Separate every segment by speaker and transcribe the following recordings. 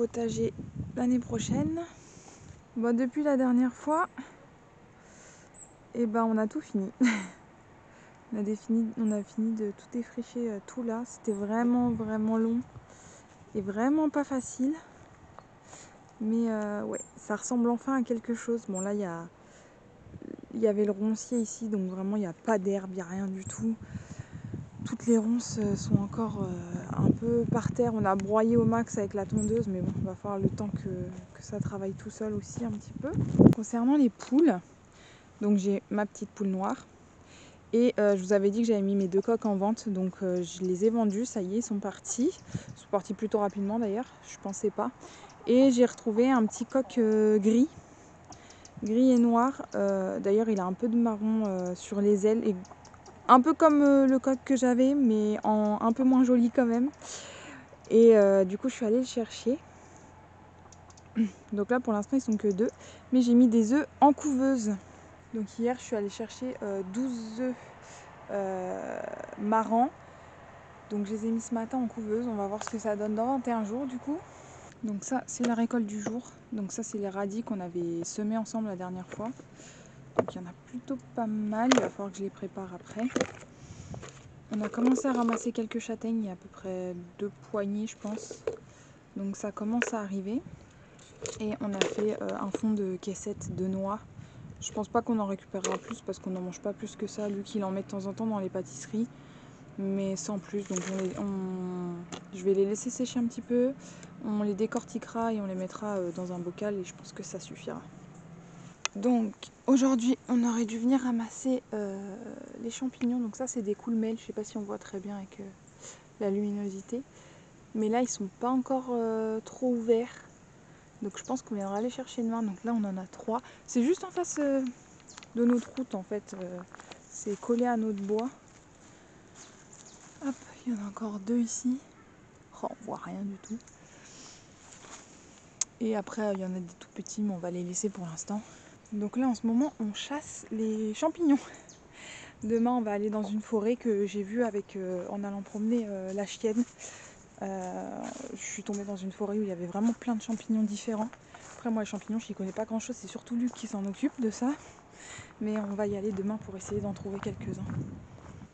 Speaker 1: potager l'année prochaine. Bon, depuis la dernière fois, on a tout fini. On a fini de tout défricher, tout là. C'était vraiment long et vraiment pas facile. Mais ouais, ça ressemble enfin à quelque chose. Bon là, il y avait le roncier ici, donc vraiment il n'y a pas d'herbe, il n'y a rien du tout. Toutes les ronces sont encore un peu par terre. On a broyé au max avec la tondeuse, mais bon, il va falloir le temps que ça travaille tout seul aussi un petit peu. Concernant les poules, donc j'ai ma petite poule noire. Et je vous avais dit que j'avais mis mes 2 coques en vente, donc je les ai vendus, ça y est, ils sont partis. Ils sont partis plutôt rapidement d'ailleurs, je pensais pas. Et j'ai retrouvé un petit coq gris et noir. D'ailleurs, il a un peu de marron sur les ailes, et un peu comme le coq que j'avais, mais un peu moins joli quand même. Et du coup, je suis allée le chercher. Donc là, pour l'instant, ils sont que 2, mais j'ai mis des œufs en couveuse. Donc hier, je suis allée chercher 12 œufs marrants. Donc je les ai mis ce matin en couveuse. On va voir ce que ça donne dans 21 jours du coup. Donc ça, c'est la récolte du jour. Donc ça, c'est les radis qu'on avait semés ensemble la dernière fois. Donc il y en a plutôt pas mal. Il va falloir que je les prépare après. On a commencé à ramasser quelques châtaignes. Il y a à peu près 2 poignées, je pense. Donc ça commence à arriver. Et on a fait un fond de caissettes de noix. Je pense pas qu'on en récupérera plus parce qu'on n'en mange pas plus que ça. Luc, il en met de temps en temps dans les pâtisseries, mais sans plus. Donc je vais les laisser sécher un petit peu. On les décortiquera et on les mettra dans un bocal et je pense que ça suffira. Donc aujourd'hui, on aurait dû venir ramasser les champignons. Donc ça, c'est des coolmel. Je sais pas si on voit très bien avec la luminosité. Mais là, ils sont pas encore trop ouverts. Donc je pense qu'on viendra les chercher demain. Donc là, on en a 3. C'est juste en face de notre route en fait. C'est collé à notre bois. Hop, il y en a encore 2 ici. Oh, on voit rien du tout. Et après, il y en a des tout petits, mais on va les laisser pour l'instant. Donc là, en ce moment, on chasse les champignons. Demain, on va aller dans une forêt que j'ai vue en allant promener la chienne. Je suis tombée dans une forêt où il y avait vraiment plein de champignons différents. Après, moi, les champignons, je n'y connais pas grand-chose. C'est surtout Luc qui s'en occupe de ça. Mais on va y aller demain pour essayer d'en trouver quelques-uns.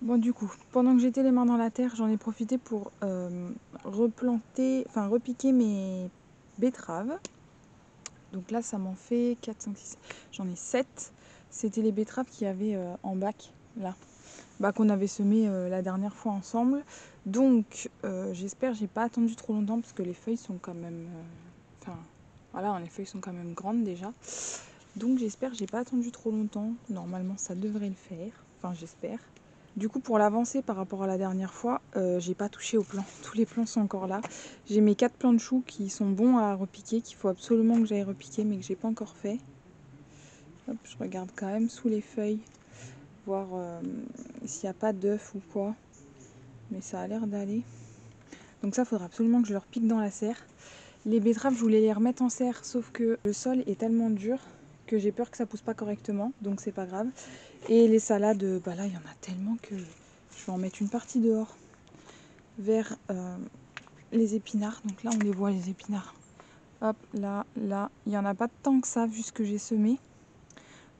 Speaker 1: Bon, du coup, pendant que j'étais les mains dans la terre, j'en ai profité pour repiquer mes betteraves. Donc là, ça m'en fait 4, 5, 6. J'en ai 7. C'était les betteraves qu'il y avait en bac, là. Qu'on avait semé la dernière fois ensemble. Donc, j'espère que j'ai pas attendu trop longtemps parce que les feuilles sont quand même... les feuilles sont quand même grandes déjà. Donc, j'espère que j'ai pas attendu trop longtemps. Normalement, ça devrait le faire. Enfin, j'espère. Du coup, pour l'avancer par rapport à la dernière fois, j'ai pas touché aux plants. Tous les plants sont encore là. J'ai mes 4 plants de choux qui sont bons à repiquer, qu'il faut absolument que j'aille repiquer, mais que j'ai pas encore fait. Hop, je regarde quand même sous les feuilles, voir s'il n'y a pas d'œufs ou quoi. Mais ça a l'air d'aller. Donc ça, il faudra absolument que je le repique dans la serre. Les betteraves, je voulais les remettre en serre, sauf que le sol est tellement dur que j'ai peur que ça pousse pas correctement, donc c'est pas grave. Et les salades, là, il y en a tellement que je vais en mettre une partie dehors vers les épinards. Donc là, on les voit, les épinards. Hop, là. Il n'y en a pas tant que ça, vu ce que j'ai semé.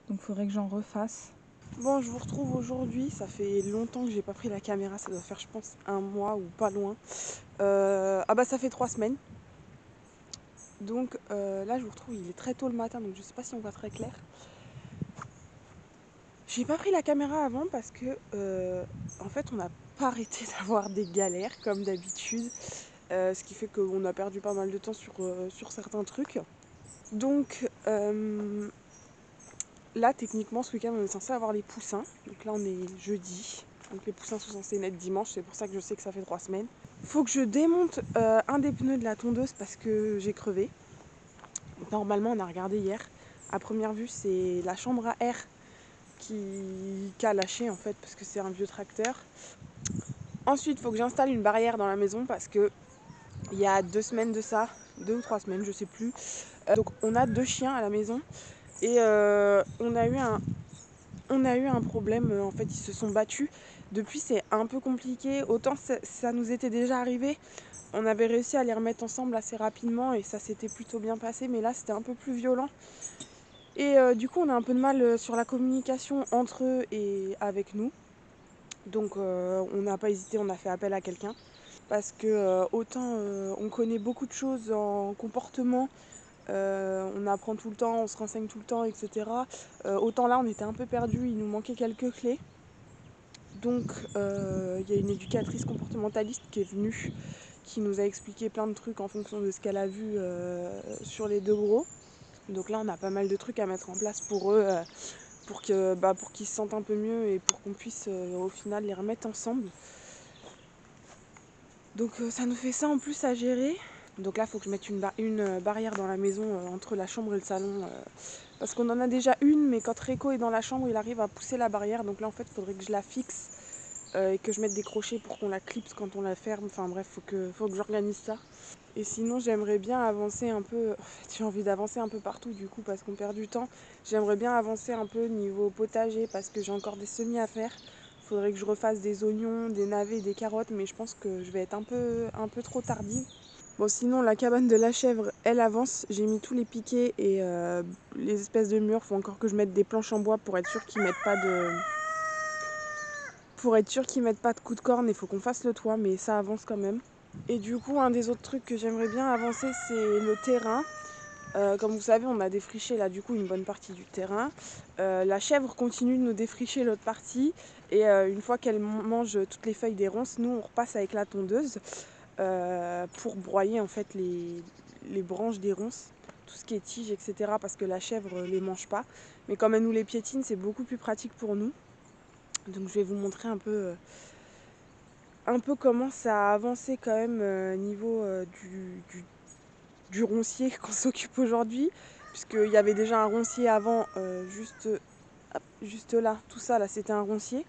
Speaker 1: Donc il faudrait que j'en refasse. Bon, je vous retrouve aujourd'hui. Ça fait longtemps que j'ai pas pris la caméra. Ça doit faire, je pense, 1 mois ou pas loin. Ça fait 3 semaines. Donc là, je vous retrouve. Il est très tôt le matin, donc je sais pas si on voit très clair. J'ai pas pris la caméra avant parce que, en fait, on n'a pas arrêté d'avoir des galères comme d'habitude. Ce qui fait qu'on a perdu pas mal de temps sur certains trucs. Donc là, techniquement, ce week-end, on est censé avoir les poussins. Donc là, on est jeudi. Donc les poussins sont censés naître dimanche. C'est pour ça que je sais que ça fait 3 semaines. Faut que je démonte un des pneus de la tondeuse parce que j'ai crevé. Normalement, on a regardé hier. À première vue, c'est la chambre à air qui a lâché en fait parce que c'est un vieux tracteur. Ensuite, il faut que j'installe une barrière dans la maison parce que il y a 2 semaines de ça, 2 ou 3 semaines, je sais plus. Donc on a 2 chiens à la maison et on a eu
Speaker 2: on a eu un problème, en fait ils se sont battus. Depuis c'est un peu compliqué, autant ça nous était déjà arrivé, on avait réussi à les remettre ensemble assez rapidement et ça s'était plutôt bien passé, mais là c'était un peu plus violent. Et du coup on a un peu de mal sur la communication entre eux et avec nous. Donc on n'a pas hésité, on a fait appel à quelqu'un. Parce que autant on connaît beaucoup de choses en comportement, on apprend tout le temps, on se renseigne tout le temps, etc. Autant là on était un peu perdus, il nous manquait quelques clés. Donc il y a une éducatrice comportementaliste qui est venue, qui nous a expliqué plein de trucs en fonction de ce qu'elle a vu sur les deux gros. Donc là on a pas mal de trucs à mettre en place pour eux, pour qu'ils se sentent un peu mieux et pour qu'on puisse au final les remettre ensemble. Donc ça nous fait ça en plus à gérer. Donc là il faut que je mette une barrière dans la maison entre la chambre et le salon. Parce qu'on en a déjà une, mais quand Réco est dans la chambre, il arrive à pousser la barrière. Donc là en fait il faudrait que je la fixe et que je mette des crochets pour qu'on la clipse quand on la ferme. Enfin bref, faut que j'organise ça. Et sinon j'aimerais bien avancer un peu. En fait j'ai envie d'avancer un peu partout du coup parce qu'on perd du temps. J'aimerais bien avancer un peu niveau potager parce que j'ai encore des semis à faire. Faudrait que je refasse des oignons, des navets, des carottes, mais je pense que je vais être un peu trop tardive. Bon, sinon, la cabane de la chèvre, elle avance. J'ai mis tous les piquets et les espèces de murs. Faut encore que je mette des planches en bois pour être sûr qu'ils mettent pas de... Pour être sûr qu'ils mettent pas de coups de corne, il faut qu'on fasse le toit, mais ça avance quand même. Et du coup, un des autres trucs que j'aimerais bien avancer, c'est le terrain. Comme vous savez, on a défriché là du coup une bonne partie du terrain. La chèvre continue de nous défricher l'autre partie et une fois qu'elle mange toutes les feuilles des ronces, nous on repasse avec la tondeuse pour broyer en fait les branches des ronces, tout ce qui est tiges, etc. parce que la chèvre les mange pas. Mais comme elle nous les piétine, c'est beaucoup plus pratique pour nous. Donc je vais vous montrer un peu comment ça a avancé quand même niveau du roncier qu'on s'occupe aujourd'hui, puisqu'il y avait déjà un roncier avant, juste là, tout ça là c'était un roncier.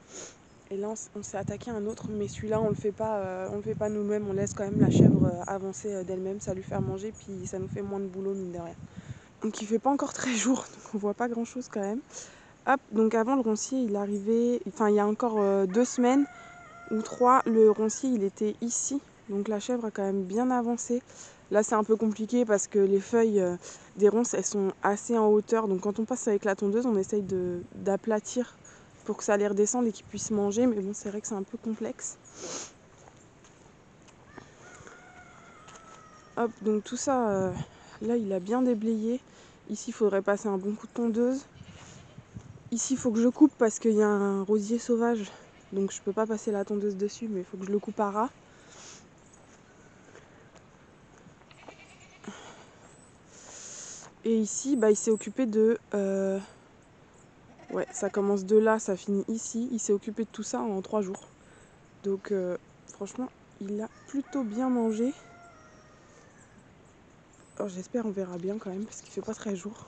Speaker 2: Et là on s'est attaqué à un autre, mais celui-là on le fait pas nous-mêmes, on laisse quand même la chèvre avancer d'elle-même, ça lui fait à manger, puis ça nous fait moins de boulot mine de rien. Donc il fait pas encore très jour, donc on voit pas grand chose quand même. Hop, donc avant le roncier il arrivait, enfin il y a encore 2 semaines ou 3, le roncier il était ici, donc la chèvre a quand même bien avancé. Là c'est un peu compliqué parce que les feuilles des ronces elles sont assez en hauteur, donc quand on passe avec la tondeuse on essaye d'aplatir pour que ça les redescende et qu'ils puissent manger, mais bon c'est vrai que c'est un peu complexe. Hop, donc tout ça, là il a bien déblayé. Ici il faudrait passer un bon coup de tondeuse. Ici il faut que je coupe parce qu'il y a un rosier sauvage, donc je peux pas passer la tondeuse dessus, mais il faut que je le coupe à ras. Et ici, bah, il s'est occupé de... Ouais, ça commence de là, ça finit ici. Il s'est occupé de tout ça en 3 jours. Donc franchement, il a plutôt bien mangé. Alors j'espère on verra bien quand même, parce qu'il fait pas très jour.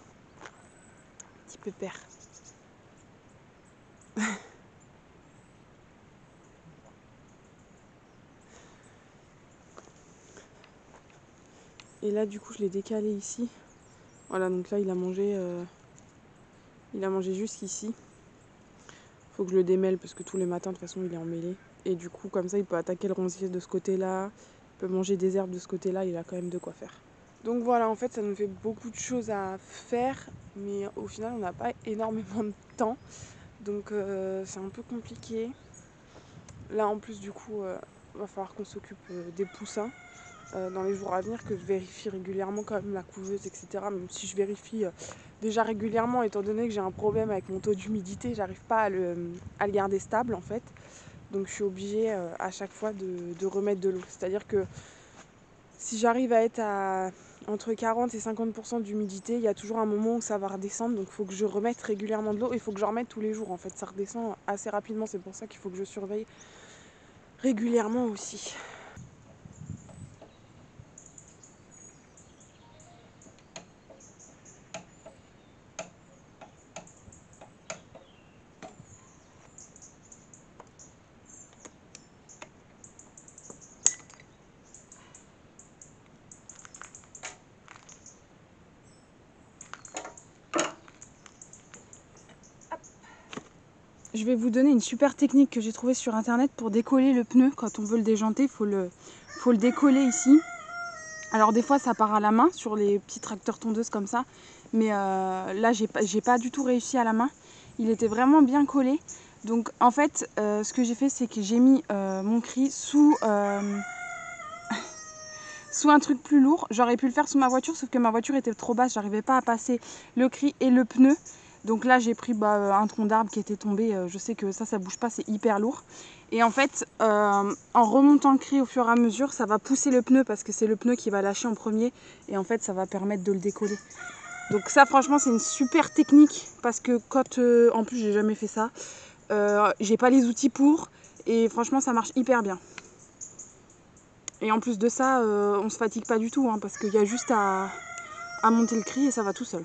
Speaker 2: Petit pépère. Et là du coup je l'ai décalé ici. Voilà, donc là il a mangé jusqu'ici. Faut que je le démêle parce que tous les matins de toute façon il est emmêlé. Et du coup comme ça il peut attaquer le roncier de ce côté-là, il peut manger des herbes de ce côté-là, il a quand même de quoi faire. Donc voilà, en fait ça nous fait beaucoup de choses à faire, mais au final on n'a pas énormément de temps. Donc c'est un peu compliqué. Là en plus du coup va falloir qu'on s'occupe des poussins dans les jours à venir, que je vérifie régulièrement quand même la couveuse, etc. Même si je vérifie déjà régulièrement, étant donné que j'ai un problème avec mon taux d'humidité, j'arrive pas à le garder stable en fait. Donc je suis obligée à chaque fois de remettre de l'eau. C'est-à-dire que si j'arrive à être à entre 40 et 50% d'humidité, il y a toujours un moment où ça va redescendre. Donc il faut que je remette régulièrement de l'eau. Il faut que j'en remette tous les jours en fait. Ça redescend assez rapidement. C'est pour ça qu'il faut que je surveille régulièrement aussi.
Speaker 1: je vais vous donner une super technique que j'ai trouvée sur internet pour décoller le pneu. Quand on veut le déjanter, faut le décoller ici. Alors des fois ça part à la main sur les petits tracteurs tondeuses comme ça, mais là j'ai pas du tout réussi à la main. Il était vraiment bien collé. Donc en fait ce que j'ai fait, c'est que j'ai mis mon cri sous sous un truc plus lourd. J'aurais pu le faire sous ma voiture, sauf que ma voiture était trop basse, j'arrivais pas à passer le cri et le pneu. Donc là j'ai pris un tronc d'arbre qui était tombé, je sais que ça bouge pas, c'est hyper lourd. Et en fait en remontant le cri au fur et à mesure, ça va pousser le pneu parce que c'est le pneu qui va lâcher en premier. Et en fait ça va permettre de le décoller. Donc ça franchement c'est une super technique parce que quand en plus j'ai jamais fait ça, j'ai pas les outils pour, et franchement ça marche hyper bien. Et en plus de ça, on se fatigue pas du tout hein, parce qu'il y a juste à monter le cri et ça va tout seul.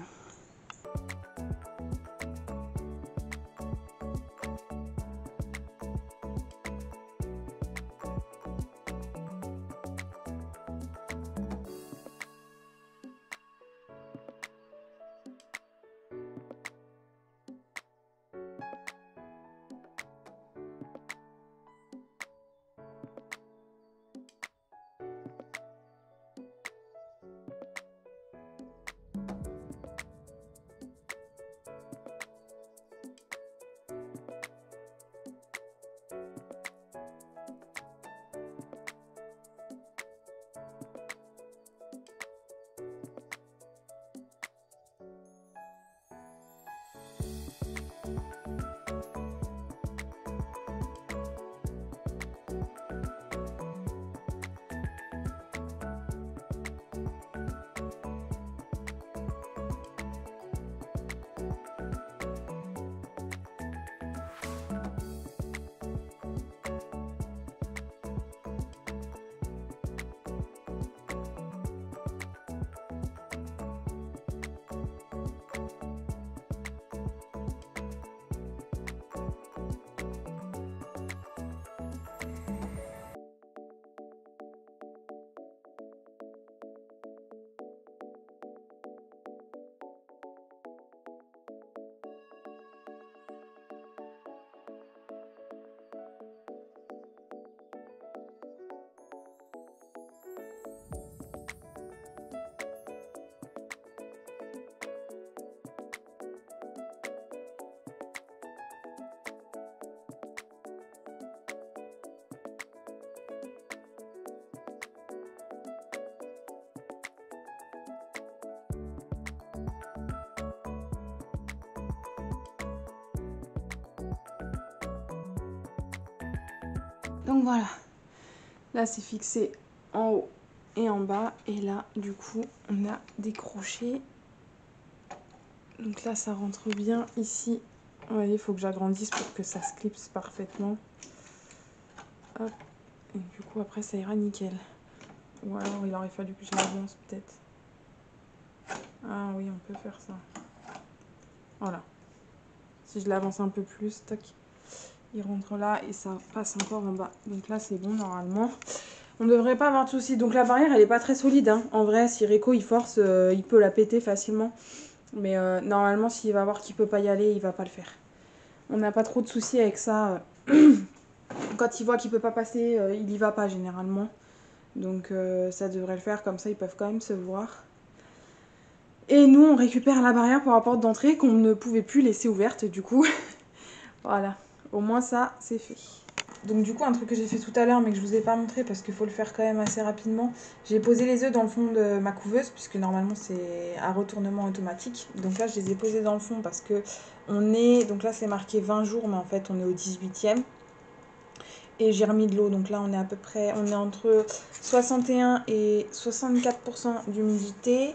Speaker 1: Donc voilà, là c'est fixé en haut et en bas, et là du coup on a des crochets. Donc là ça rentre bien ici. Vous voyez, il faut que j'agrandisse pour que ça se clipse parfaitement. Hop. Et du coup après ça ira nickel. Ou alors il aurait fallu que je l'avance peut-être. Ah oui, on peut faire ça. Voilà. Si je l'avance un peu plus, tac, il rentre là et ça passe encore en bas. Donc là c'est bon normalement. On ne devrait pas avoir de soucis. Donc la barrière elle est pas très solide hein. En vrai si Rico il force, il peut la péter facilement. Mais normalement s'il va voir qu'il peut pas y aller, il va pas le faire. On n'a pas trop de soucis avec ça. Quand il voit qu'il peut pas passer, il y va pas généralement. Donc ça devrait le faire, comme ça ils peuvent quand même se voir. Et nous on récupère la barrière pour la porte d'entrée qu'on ne pouvait plus laisser ouverte du coup. Voilà, au moins ça c'est fait. Donc du coup un truc que j'ai fait tout à l'heure mais que je vous ai pas montré parce qu'il faut le faire quand même assez rapidement. J'ai posé les œufs dans le fond de ma couveuse puisque normalement c'est à retournement automatique. Donc là je les ai posés dans le fond parce que on est, donc là c'est marqué 20 jours mais en fait on est au 18e. Et j'ai remis de l'eau, donc là on est à peu près, on est entre 61 et 64% d'humidité.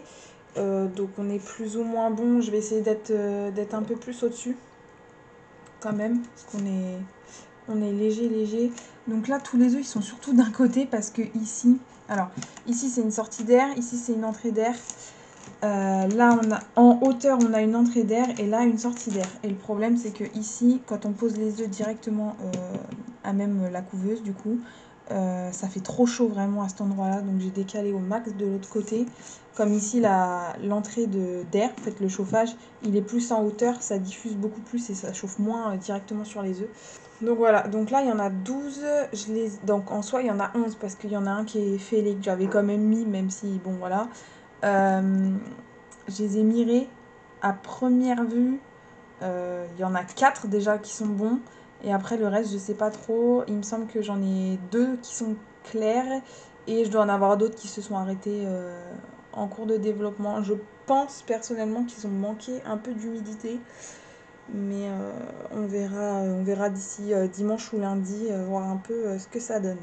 Speaker 1: Donc on est plus ou moins bon. Je vais essayer d'être un peu plus au-dessus quand même, parce qu'on est léger. Donc là tous les œufs ils sont surtout d'un côté parce que ici, alors ici c'est une sortie d'air, ici c'est une entrée d'air. Là on a, en hauteur on a une entrée d'air et là une sortie d'air. Et le problème c'est que ici quand on pose les œufs directement à même la couveuse du coup, Ça fait trop chaud vraiment à cet endroit-là, donc j'ai décalé au max de l'autre côté. Comme ici, l'entrée d'air, en fait le chauffage, il est plus en hauteur, ça diffuse beaucoup plus et ça chauffe moins directement sur les œufs. Donc voilà, donc là il y en a 12, donc en soi il y en a 11 parce qu'il y en a un qui est fêlé que j'avais quand même mis, même si bon voilà. Je les ai mirés à première vue, il y en a 4 déjà qui sont bons. Et après le reste je sais pas trop, il me semble que j'en ai 2 qui sont clairs et je dois en avoir d'autres qui se sont arrêtés en cours de développement. Je pense personnellement qu'ils ont manqué un peu d'humidité, mais on verra d'ici dimanche ou lundi, voir un peu ce que ça donne.